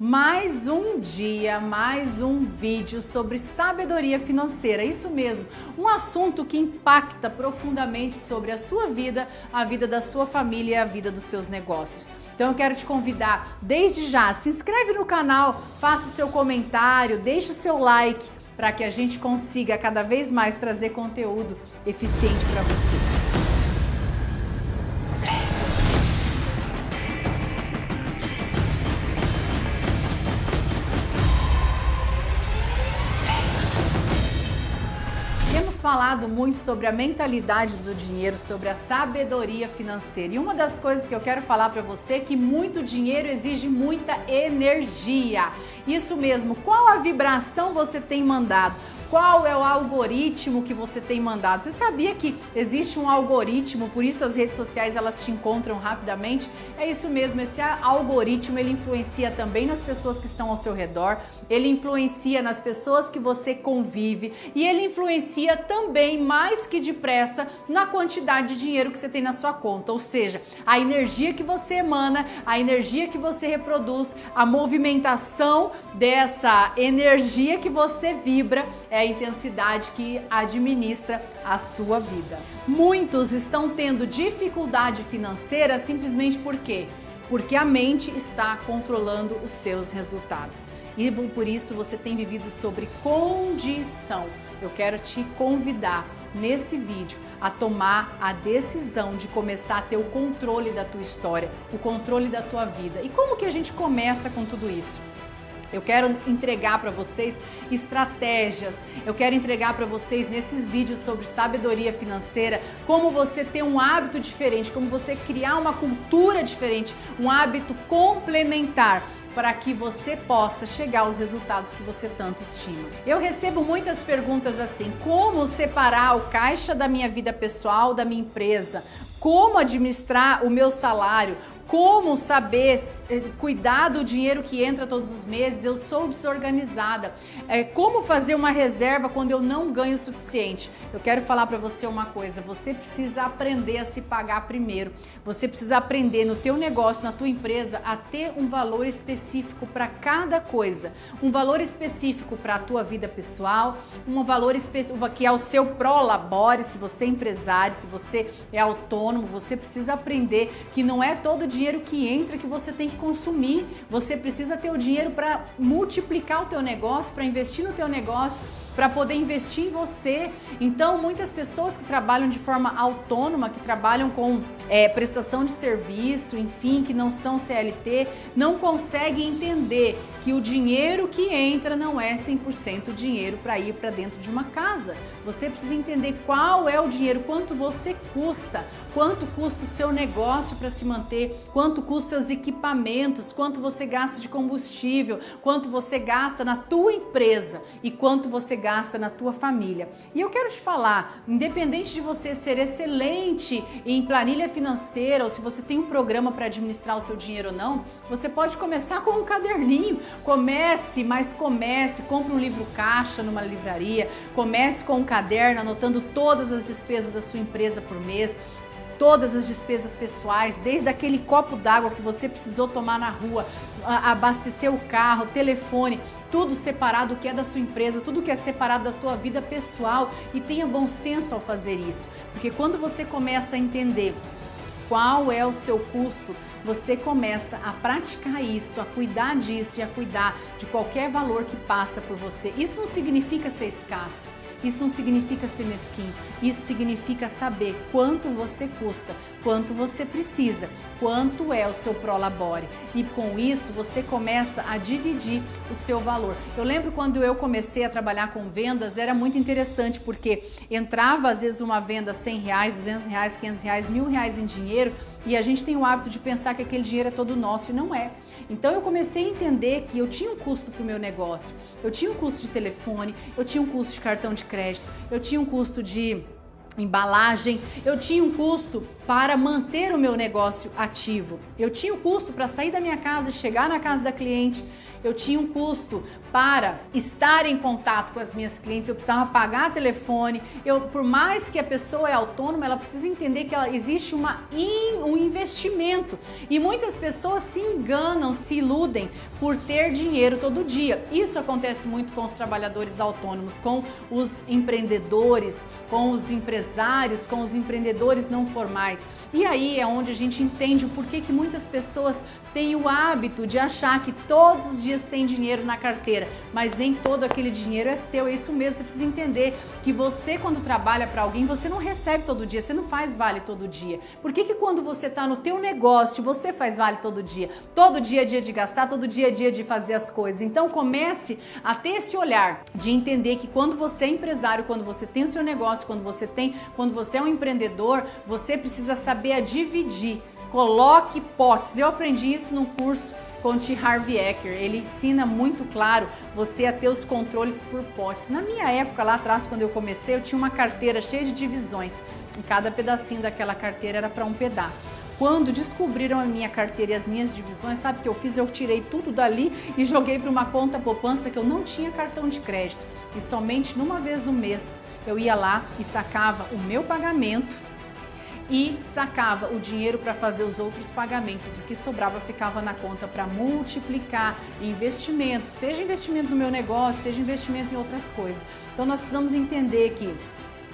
Mais um dia, mais um vídeo sobre sabedoria financeira, isso mesmo, um assunto que impacta profundamente sobre a sua vida, a vida da sua família e a vida dos seus negócios. Então eu quero te convidar, desde já, se inscreve no canal, faça o seu comentário, deixe o seu like, para que a gente consiga cada vez mais trazer conteúdo eficiente para você. Temos falado muito sobre a mentalidade do dinheiro, sobre a sabedoria financeira. E uma das coisas que eu quero falar para você é que muito dinheiro exige muita energia. Isso mesmo, qual a vibração você tem mandado? Qual é o algoritmo que você tem mandado? Você sabia que existe um algoritmo, por isso as redes sociais elas te encontram rapidamente? É isso mesmo, esse algoritmo ele influencia também nas pessoas que estão ao seu redor, ele influencia nas pessoas que você convive e ele influencia também mais que depressa na quantidade de dinheiro que você tem na sua conta, ou seja, a energia que você emana, a energia que você reproduz, a movimentação dessa energia que você vibra é a intensidade que administra a sua vida. Muitos estão tendo dificuldade financeira simplesmente por quê? Porque a mente está controlando os seus resultados. E por isso você tem vivido sobre condição. Eu quero te convidar nesse vídeo a tomar a decisão de começar a ter o controle da tua história, o controle da tua vida. E como que a gente começa com tudo isso? Eu quero entregar para vocês estratégias, eu quero entregar para vocês nesses vídeos sobre sabedoria financeira, como você ter um hábito diferente, como você criar uma cultura diferente, um hábito complementar para que você possa chegar aos resultados que você tanto estima. Eu recebo muitas perguntas assim, como separar o caixa da minha vida pessoal da minha empresa? Como administrar o meu salário? Como saber cuidar do dinheiro que entra todos os meses? Eu sou desorganizada. Como fazer uma reserva quando eu não ganho o suficiente? Eu quero falar para você uma coisa, você precisa aprender a se pagar primeiro. Você precisa aprender no teu negócio, na tua empresa, a ter um valor específico para cada coisa. Um valor específico para a tua vida pessoal, um valor específico que é o seu prolabore, se você é empresário, se você é autônomo, você precisa aprender que não é todo dinheiro que entra que você tem que consumir. Você precisa ter o dinheiro para multiplicar o teu negócio, para investir no teu negócio, para poder investir em você. Então, muitas pessoas que trabalham de forma autônoma, que trabalham com prestação de serviço, enfim, que não são CLT, não conseguem entender que o dinheiro que entra não é 100% dinheiro para ir para dentro de uma casa. Você precisa entender qual é o dinheiro, quanto você custa, quanto custa o seu negócio para se manter, quanto custa seus equipamentos, quanto você gasta de combustível, quanto você gasta na tua empresa e quanto você gasta na tua família. E eu quero te falar, independente de você ser excelente em planilha financeira ou se você tem um programa para administrar o seu dinheiro ou não, você pode começar com um caderninho. Comece, compre um livro caixa numa livraria, comece com um caderno anotando todas as despesas da sua empresa por mês, todas as despesas pessoais, desde aquele copo d'água que você precisou tomar na rua, abastecer o carro, telefone, tudo separado, o que é da sua empresa, tudo que é separado da tua vida pessoal, e tenha bom senso ao fazer isso, porque quando você começa a entender qual é o seu custo, você começa a praticar isso, a cuidar disso e a cuidar de qualquer valor que passa por você. Isso não significa ser escasso, isso não significa ser mesquinho, isso significa saber quanto você custa, quanto você precisa, quanto é o seu prolabore. E com isso você começa a dividir o seu valor. Eu lembro quando eu comecei a trabalhar com vendas, era muito interessante porque entrava às vezes uma venda R$100, R$200, R$500, R$1.000 em dinheiro e a gente tem o hábito de pensar que aquele dinheiro é todo nosso e não é. Então eu comecei a entender que eu tinha um custo para o meu negócio, eu tinha um custo de telefone, eu tinha um custo de cartão de crédito, eu tinha um custo de embalagem, eu tinha um custo para manter o meu negócio ativo, eu tinha um custo para sair da minha casa e chegar na casa da cliente, eu tinha um custo para estar em contato com as minhas clientes, eu precisava pagar telefone, por mais que a pessoa é autônoma, ela precisa entender que existe um investimento e muitas pessoas se enganam, se iludem por ter dinheiro todo dia. Isso acontece muito com os trabalhadores autônomos, com os empreendedores, com os empresários, com os empreendedores não formais. E aí é onde a gente entende o porquê que muitas pessoas têm o hábito de achar que todos os dias tem dinheiro na carteira, mas nem todo aquele dinheiro é seu. É isso mesmo, você precisa entender que você, quando trabalha para alguém, você não recebe todo dia, você não faz vale todo dia. Por que quando você está no teu negócio, você faz vale todo dia? Todo dia é dia de gastar, todo dia é dia de fazer as coisas. Então comece a ter esse olhar de entender que quando você é empresário, quando você tem o seu negócio, quando você é um empreendedor, você precisa saber dividir. Coloque potes. Eu aprendi isso num curso com o T. Harv Eker. Ele ensina muito claro você a ter os controles por potes. Na minha época, lá atrás, quando eu comecei, eu tinha uma carteira cheia de divisões. E cada pedacinho daquela carteira era para um pedaço. Quando descobriram a minha carteira e as minhas divisões, sabe o que eu fiz? Eu tirei tudo dali e joguei para uma conta poupança que eu não tinha cartão de crédito. E somente numa vez no mês eu ia lá e sacava o meu pagamento e sacava o dinheiro para fazer os outros pagamentos. O que sobrava ficava na conta para multiplicar investimento, seja investimento no meu negócio, seja investimento em outras coisas. Então nós precisamos entender que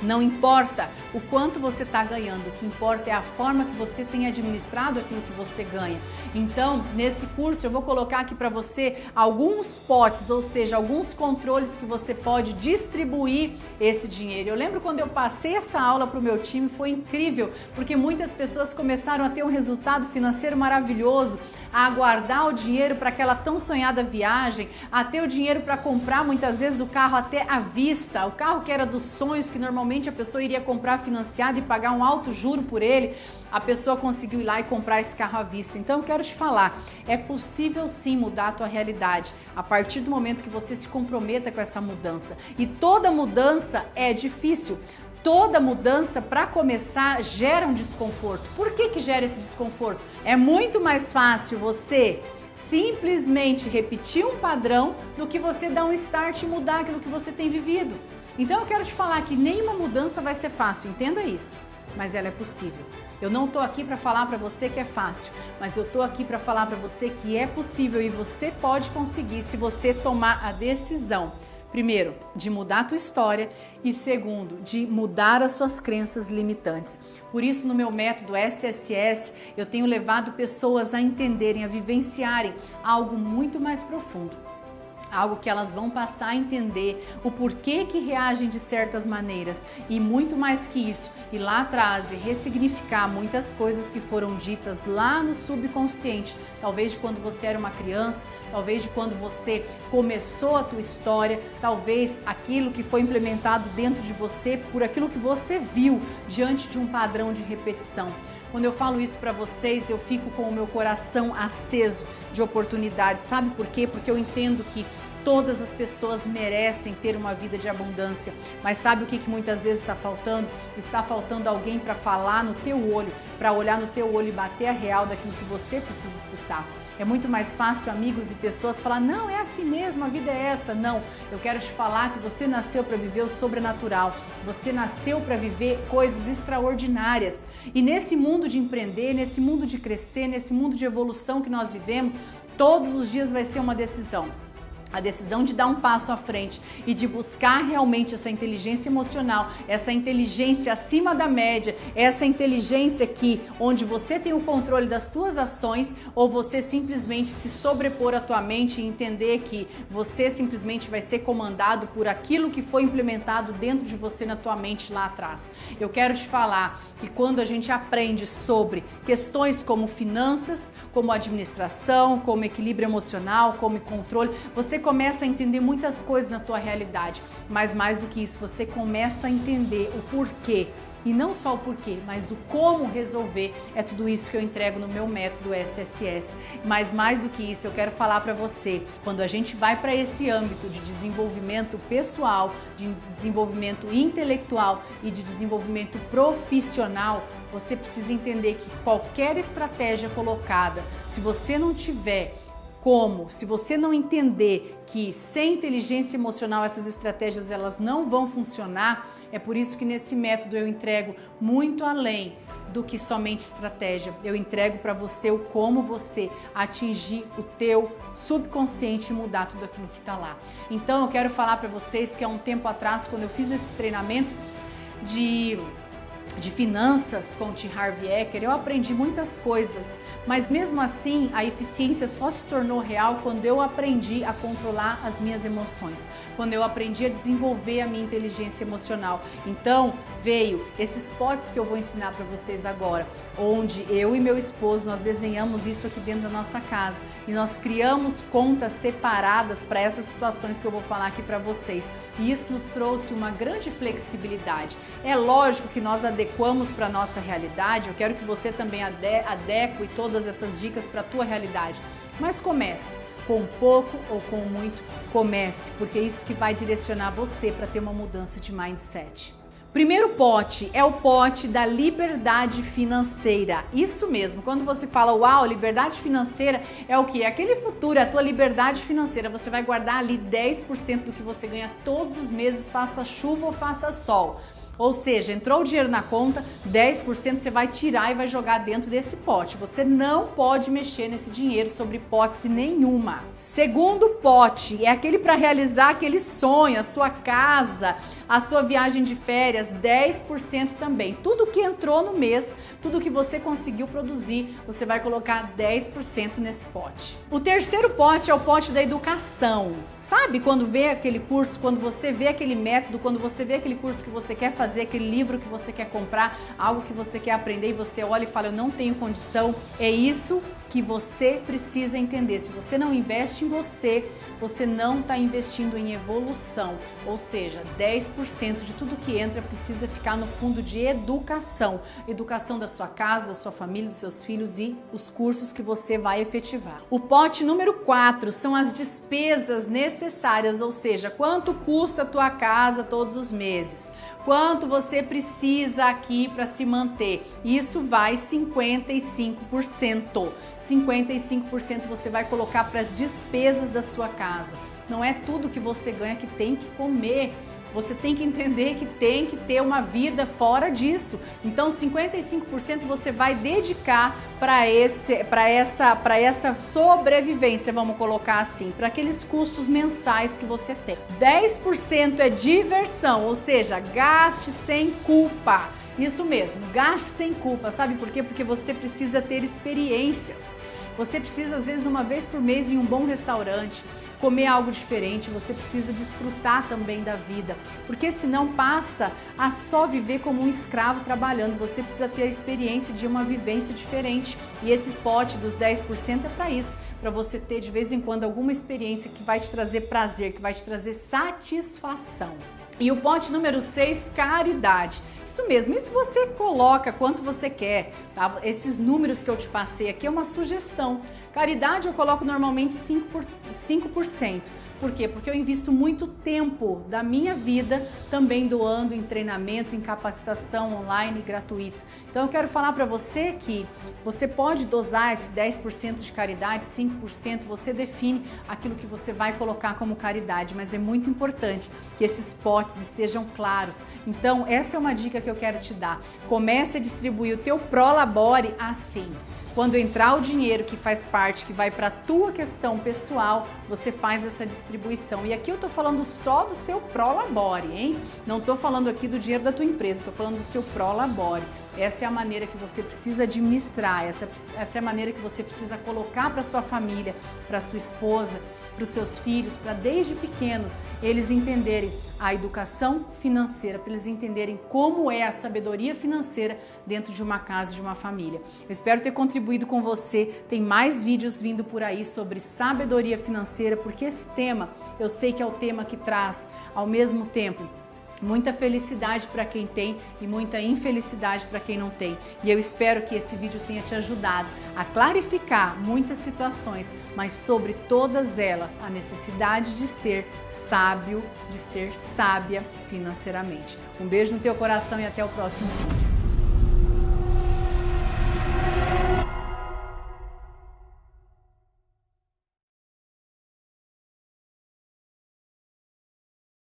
não importa o quanto você está ganhando, o que importa é a forma que você tem administrado aquilo que você ganha. Então, nesse curso eu vou colocar aqui para você alguns potes, ou seja, alguns controles que você pode distribuir esse dinheiro. Eu lembro quando eu passei essa aula para o meu time, foi incrível, porque muitas pessoas começaram a ter um resultado financeiro maravilhoso, a guardar o dinheiro para aquela tão sonhada viagem, a ter o dinheiro para comprar muitas vezes o carro até à vista, o carro que era dos sonhos, que normalmente a pessoa iria comprar financiado e pagar um alto juro por ele, a pessoa conseguiu ir lá e comprar esse carro à vista. Então eu quero te falar, é possível sim mudar a tua realidade a partir do momento que você se comprometa com essa mudança. E toda mudança é difícil. Toda mudança, para começar, gera um desconforto. Por que gera esse desconforto? É muito mais fácil você simplesmente repetir um padrão do que você dar um start e mudar aquilo que você tem vivido. Então eu quero te falar que nenhuma mudança vai ser fácil, entenda isso, mas ela é possível. Eu não estou aqui para falar para você que é fácil, mas eu estou aqui para falar para você que é possível e você pode conseguir se você tomar a decisão. Primeiro, de mudar a tua história e segundo, de mudar as suas crenças limitantes. Por isso, no meu método SSS, eu tenho levado pessoas a entenderem, a vivenciarem algo muito mais profundo. Algo que elas vão passar a entender o porquê que reagem de certas maneiras e muito mais que isso, ir lá atrás e ressignificar muitas coisas que foram ditas lá no subconsciente, talvez de quando você era uma criança, talvez de quando você começou a tua história, talvez aquilo que foi implementado dentro de você por aquilo que você viu diante de um padrão de repetição. Quando eu falo isso para vocês, eu fico com o meu coração aceso de oportunidades. Sabe por quê? Porque eu entendo que todas as pessoas merecem ter uma vida de abundância. Mas sabe o que muitas vezes está faltando? Está faltando alguém para falar no teu olho, para olhar no teu olho e bater a real daquilo que você precisa escutar. É muito mais fácil amigos e pessoas falar, não, é assim mesmo, a vida é essa. Não, eu quero te falar que você nasceu para viver o sobrenatural. Você nasceu para viver coisas extraordinárias. E nesse mundo de empreender, nesse mundo de crescer, nesse mundo de evolução que nós vivemos, todos os dias vai ser uma decisão. A decisão de dar um passo à frente e de buscar realmente essa inteligência emocional, essa inteligência acima da média, essa inteligência onde você tem o controle das tuas ações ou você simplesmente se sobrepor à tua mente e entender que você simplesmente vai ser comandado por aquilo que foi implementado dentro de você na tua mente lá atrás. Eu quero te falar que quando a gente aprende sobre questões como finanças, como administração, como equilíbrio emocional, como controle, você começa a entender muitas coisas na tua realidade, mas mais do que isso, você começa a entender o porquê E não só o porquê, mas o como resolver. É tudo isso que eu entrego no meu método SSS. Mas mais do que isso, eu quero falar para você, quando a gente vai para esse âmbito de desenvolvimento pessoal, de desenvolvimento intelectual e de desenvolvimento profissional, você precisa entender que qualquer estratégia colocada, se você não tiver se você não entender que sem inteligência emocional essas estratégias elas não vão funcionar, é por isso que nesse método eu entrego muito além do que somente estratégia. Eu entrego para você o como você atingir o teu subconsciente e mudar tudo aquilo que está lá. Então eu quero falar para vocês que há um tempo atrás, quando eu fiz esse treinamento de finanças com o T. Harv Eker, eu aprendi muitas coisas, mas mesmo assim a eficiência só se tornou real quando eu aprendi a controlar as minhas emoções, quando eu aprendi a desenvolver a minha inteligência emocional. Então veio esses potes que eu vou ensinar para vocês agora, onde eu e meu esposo nós desenhamos isso aqui dentro da nossa casa e nós criamos contas separadas para essas situações que eu vou falar aqui para vocês. E isso nos trouxe uma grande flexibilidade. É lógico que nós adequamos para a nossa realidade, eu quero que você também adeque todas essas dicas para a tua realidade, mas comece com pouco ou com muito, comece, porque é isso que vai direcionar você para ter uma mudança de mindset. Primeiro pote é o pote da liberdade financeira. Isso mesmo, quando você fala, uau, liberdade financeira é o que? É aquele futuro, é a tua liberdade financeira. Você vai guardar ali 10% do que você ganha todos os meses, faça chuva ou faça sol. Ou seja, entrou o dinheiro na conta, 10% você vai tirar e vai jogar dentro desse pote. Você não pode mexer nesse dinheiro sob hipótese nenhuma. Segundo pote é aquele para realizar aquele sonho, a sua casa, a sua viagem de férias, 10% também. Tudo que entrou no mês, tudo que você conseguiu produzir, você vai colocar 10% nesse pote. O terceiro pote é o pote da educação. Sabe quando vê aquele curso, quando você vê aquele método, quando você vê aquele curso que você quer fazer, aquele livro que você quer comprar, algo que você quer aprender e você olha e fala, eu não tenho condição? É isso que você precisa entender. Se você não investe em você, você não está investindo em evolução. Ou seja, 10% de tudo que entra precisa ficar no fundo de educação. Educação da sua casa, da sua família, dos seus filhos e os cursos que você vai efetivar. O pote número 4 são as despesas necessárias, ou seja, quanto custa a tua casa todos os meses, quanto você precisa aqui para se manter. Isso vai 55%. 55% você vai colocar para as despesas da sua casa. Não é tudo que você ganha que tem que comer. Você tem que entender que tem que ter uma vida fora disso. Então 55% você vai dedicar para essa sobrevivência, vamos colocar assim, para aqueles custos mensais que você tem. 10% é diversão, ou seja, gaste sem culpa. Isso mesmo, gaste sem culpa. Sabe por quê? Porque você precisa ter experiências. Você precisa, às vezes, uma vez por mês ir em um bom restaurante, comer algo diferente. Você precisa desfrutar também da vida, porque senão passa a só viver como um escravo trabalhando. Você precisa ter a experiência de uma vivência diferente. E esse pote dos 10% é para isso, para você ter de vez em quando alguma experiência que vai te trazer prazer, que vai te trazer satisfação. E o pote número 6, caridade. Isso mesmo, isso você coloca quanto você quer, tá? Esses números que eu te passei aqui é uma sugestão. Caridade eu coloco normalmente 5%. Por quê? Porque eu invisto muito tempo da minha vida também doando em treinamento, em capacitação online gratuita. Então eu quero falar para você que você pode dosar esse 10% de caridade, 5%, você define aquilo que você vai colocar como caridade, mas é muito importante que esses potes estejam claros. Então essa é uma dica que eu quero te dar. Comece a distribuir o teu Prolabore assim. Quando entrar o dinheiro que faz parte, que vai para a tua questão pessoal, você faz essa distribuição. E aqui eu tô falando só do seu Prolabore, hein? Não tô falando aqui do dinheiro da tua empresa, tô falando do seu Prolabore. Essa é a maneira que você precisa administrar, essa é a maneira que você precisa colocar para sua família, para sua esposa, para os seus filhos, para desde pequeno eles entenderem a educação financeira, para eles entenderem como é a sabedoria financeira dentro de uma casa, de uma família. Eu espero ter contribuído com você. Tem mais vídeos vindo por aí sobre sabedoria financeira, porque esse tema eu sei que é o tema que traz ao mesmo tempo Muita felicidade para quem tem e muita infelicidade para quem não tem. E eu espero que esse vídeo tenha te ajudado a clarificar muitas situações, mas sobre todas elas, a necessidade de ser sábio, de ser sábia financeiramente. Um beijo no teu coração e até o próximo vídeo.